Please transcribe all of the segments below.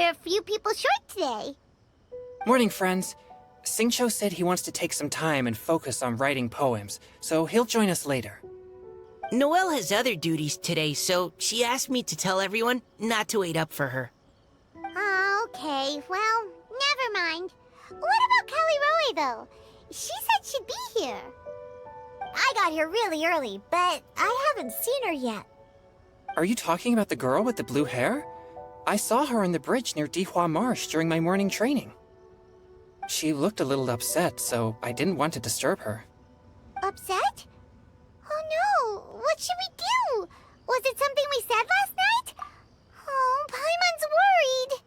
we're a few people short today. Morning, friends. Singcho said he wants to take some time and focus on writing poems, so he'll join us later. Noelle has other duties today, so she asked me to tell everyone not to wait up for her. Oh, okay. Well, never mind. What about Callie Roy, though? She said she'd be here. I got here really early, but I haven't seen her yet. Are you talking about the girl with the blue hair? I saw her on the bridge near Dihua Marsh during my morning training. She looked a little upset, so I didn't want to disturb her. Upset? Oh no! What should we do? Was it something we said last night? Oh, Paimon's worried.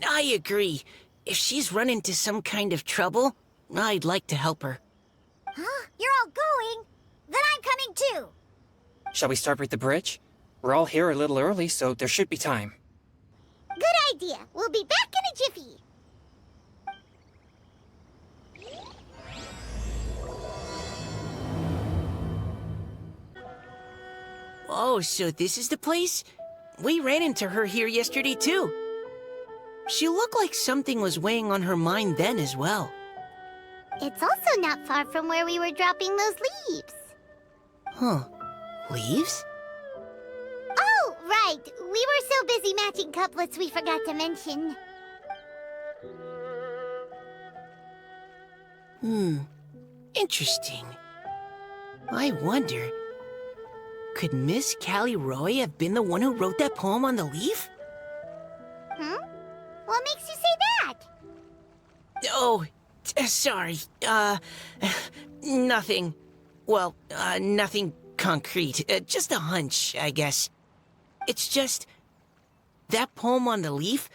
I agree. If she's run into some kind of trouble, I'd like to help her. Huh? You're all going? Then I'm coming too. Shall we start with the bridge? We're all here a little early, so there should be time. Good idea. We'll be back in a jiffy. Oh, so this is the place? We ran into her here yesterday, too. She looked like something was weighing on her mind then as well. It's also not far from where we were dropping those leaves. Huh. Leaves? Oh, right. We were so busy matching couplets we forgot to mention. Interesting. I wonder, could Miss Callie Roy have been the one who wrote that poem on the leaf? What makes you say that? Oh, sorry. Nothing. Well, nothing concrete. Just a hunch, I guess. It's just, that poem on the leaf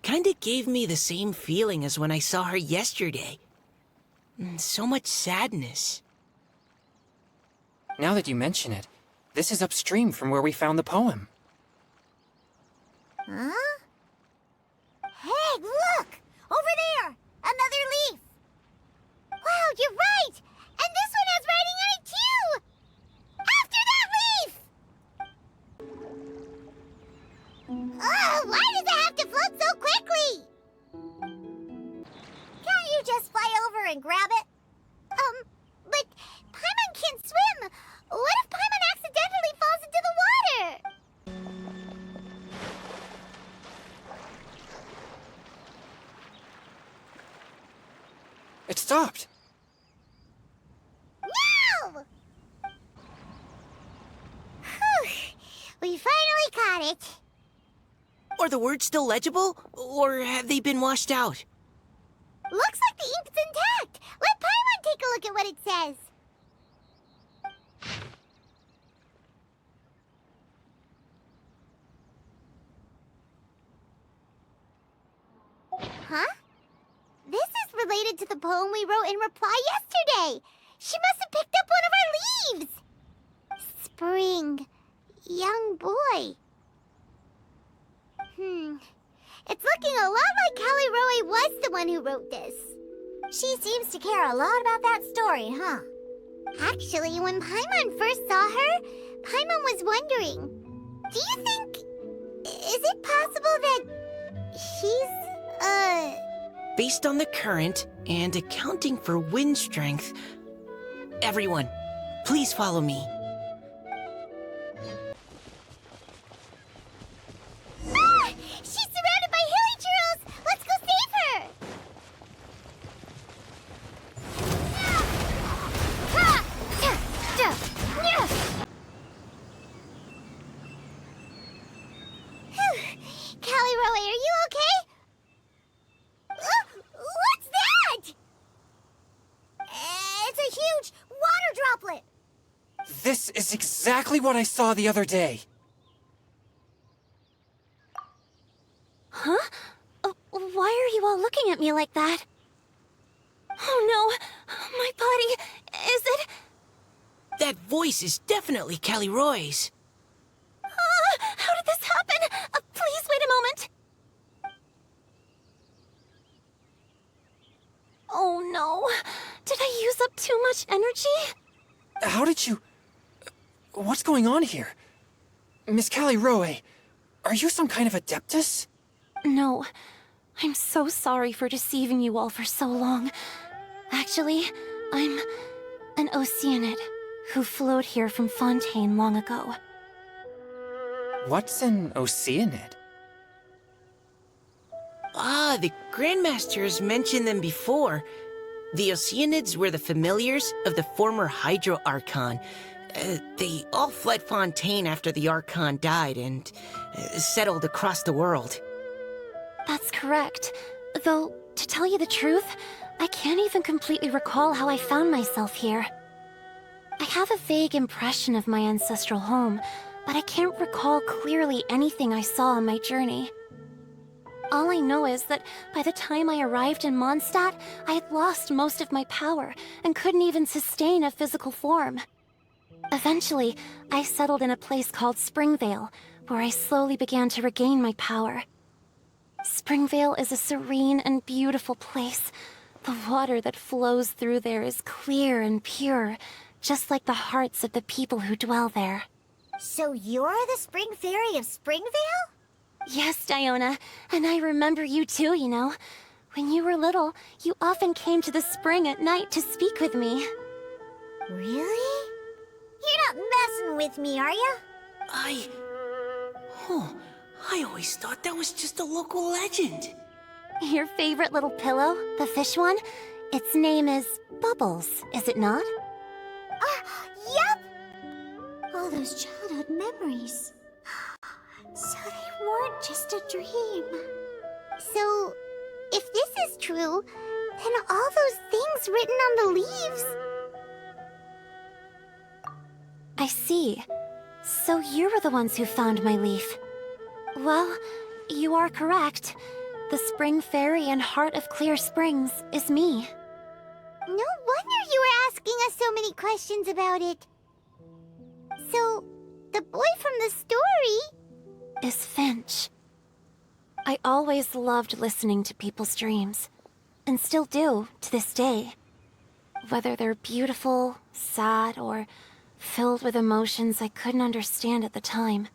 kinda gave me the same feeling as when I saw her yesterday. So much sadness. Now that you mention it, this is upstream from where we found the poem. Huh? Hey, look! Over there! Another leaf! Wow, you're right! And this one has writing on it too! After that leaf! Oh, why does it have to float so quickly? Can't you just fly over and grab it? But Paimon can't swim! What if Paimon accidentally falls into the water? It stopped! No! Whew. We finally caught it. Are the words still legible, or have they been washed out? Looks like the ink's intact. Let Paimon take a look at what it says. Huh? This is related to the poem we wrote in reply yesterday. She must have picked up one of our leaves. Spring. Young boy. It's looking a lot like Callie Roy was the one who wrote this. She seems to care a lot about that story, huh? Actually, when Paimon first saw her, Paimon was wondering, do you think... is it possible that she's, Based on the current and accounting for wind strength, everyone, please follow me. Ah! She's surrounded by hilly churros! Let's go save her! Callie Roy, are you okay? What's that? It's a huge water droplet! This is exactly what I saw the other day. Huh? Why are you all looking at me like that? Oh no! My body... is it... That voice is definitely Callie Roy's. How did this happen? Please wait a moment. Oh no. Did I use up too much energy? How did you... What's going on here? Miss Callie Roy, are you some kind of adeptus? No. I'm so sorry for deceiving you all for so long. Actually, I'm an Oceanid who flowed here from Fontaine long ago. What's an Oceanid? Ah, the Grandmasters mentioned them before. The Oceanids were the familiars of the former Hydro Archon. They all fled Fontaine after the Archon died and settled across the world. That's correct. Though, to tell you the truth, I can't even completely recall how I found myself here. I have a vague impression of my ancestral home, but I can't recall clearly anything I saw on my journey. All I know is that by the time I arrived in Mondstadt, I had lost most of my power and couldn't even sustain a physical form. Eventually, I settled in a place called Springvale, where I slowly began to regain my power. Springvale is a serene and beautiful place. The water that flows through there is clear and pure, just like the hearts of the people who dwell there. So you're the Spring Fairy of Springvale? Yes, Diona, and I remember you too, you know. When you were little, you often came to the spring at night to speak with me. Really? You're not messing with me, are you? I always thought that was just a local legend. Your favorite little pillow, the fish one? Its name is Bubbles, is it not? Yep! All those childhood memories. So they weren't just a dream. So, if this is true, then all those things written on the leaves... I see. So you were the ones who found my leaf. Well, you are correct. The Spring Fairy and Heart of Clear Springs is me. No wonder you were asking us so many questions about it. So, the boy from the story... is Finch. I always loved listening to people's dreams, and still do to this day. Whether they're beautiful, sad, or filled with emotions I couldn't understand at the time.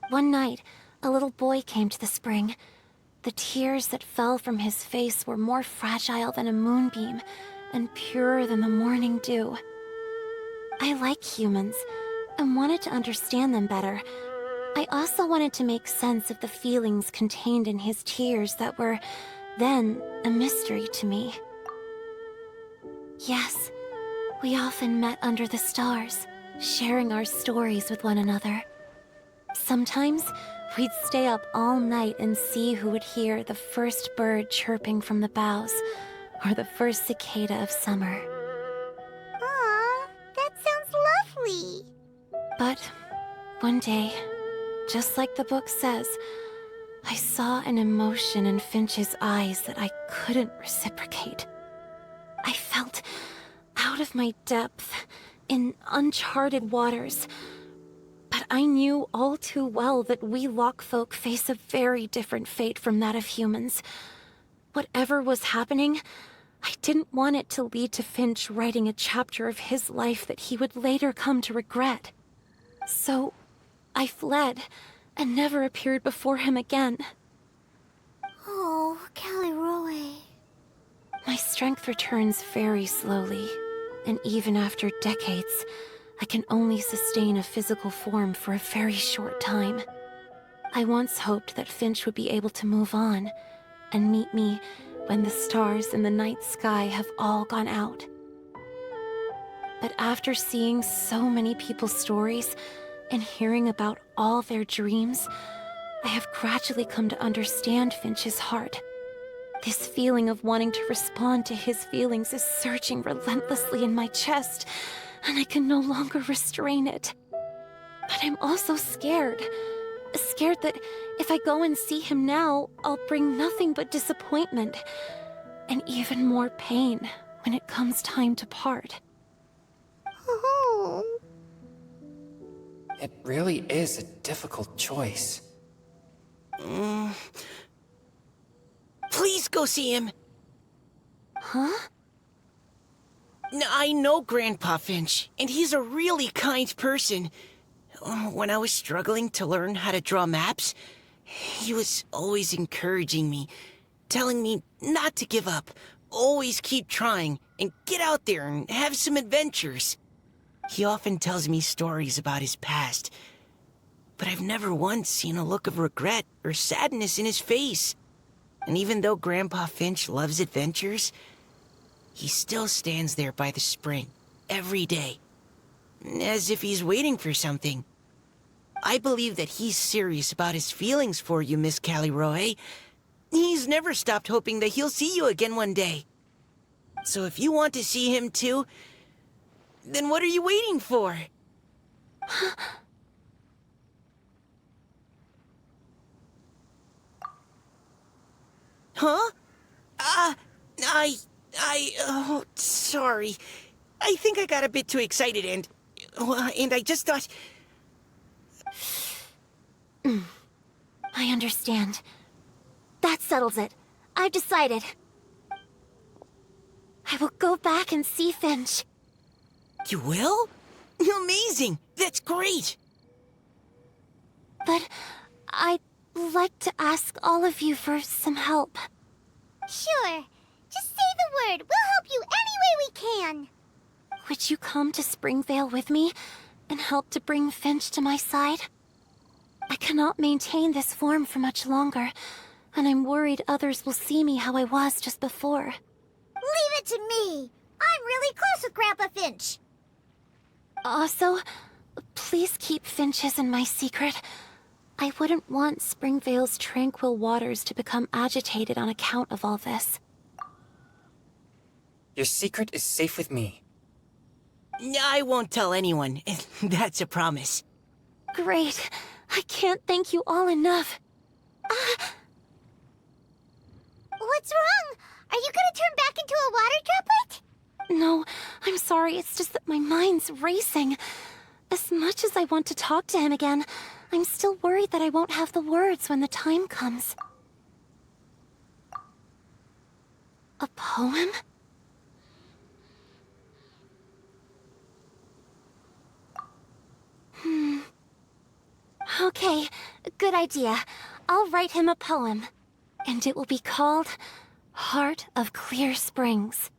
One night, a little boy came to the spring. The tears that fell from his face were more fragile than a moonbeam, and purer than the morning dew. I like humans, and wanted to understand them better. I also wanted to make sense of the feelings contained in his tears that were, then, a mystery to me. Yes, we often met under the stars, sharing our stories with one another. Sometimes, we'd stay up all night and see who would hear the first bird chirping from the boughs, or the first cicada of summer. Aw, that sounds lovely. But one day, just like the book says, I saw an emotion in Finch's eyes that I couldn't reciprocate. I felt out of my depth, in uncharted waters. But I knew all too well that we Lockfolk face a very different fate from that of humans. Whatever was happening, I didn't want it to lead to Finch writing a chapter of his life that he would later come to regret. So, I fled, and never appeared before him again. Oh, Caliroe. My strength returns very slowly, and even after decades, I can only sustain a physical form for a very short time. I once hoped that Finch would be able to move on, and meet me when the stars in the night sky have all gone out. But after seeing so many people's stories, and hearing about all their dreams, I have gradually come to understand Finch's heart. This feeling of wanting to respond to his feelings is surging relentlessly in my chest, and I can no longer restrain it. But I'm also scared. Scared that if I go and see him now, I'll bring nothing but disappointment, and even more pain when it comes time to part. Oh. It really is a difficult choice. Please go see him. Huh? I know Grandpa Finch, and he's a really kind person. When I was struggling to learn how to draw maps, He was always encouraging me, telling me not to give up, always keep trying, and get out there and have some adventures. He often tells me stories about his past, but I've never once seen a look of regret or sadness in his face. And even though Grandpa Finch loves adventures, he still stands there by the spring every day, as if he's waiting for something. I believe that he's serious about his feelings for you, Miss Callie. He's never stopped hoping that he'll see you again one day. So if you want to see him too, then what are you waiting for? Huh? Oh, sorry. I think I got a bit too excited and I just thought... I understand. That settles it. I've decided. I will go back and see Finch. You will? Amazing! That's great! But I'd like to ask all of you for some help. Sure. Just say the word. We'll help you any way we can. Would you come to Springvale with me and help to bring Finch to my side? I cannot maintain this form for much longer, and I'm worried others will see me how I was just before. Leave it to me. I'm really close with Grandpa Finch. Also, please keep Finch's in my secret. I wouldn't want Springvale's tranquil waters to become agitated on account of all this. Your secret is safe with me. I won't tell anyone. That's a promise. Great. I can't thank you all enough. What's wrong? Are you gonna turn back into a water droplet? No, I'm sorry. It's just that my mind's racing. As much as I want to talk to him again, I'm still worried that I won't have the words when the time comes. A poem? Okay, good idea. I'll write him a poem. And it will be called Heart of Clear Springs.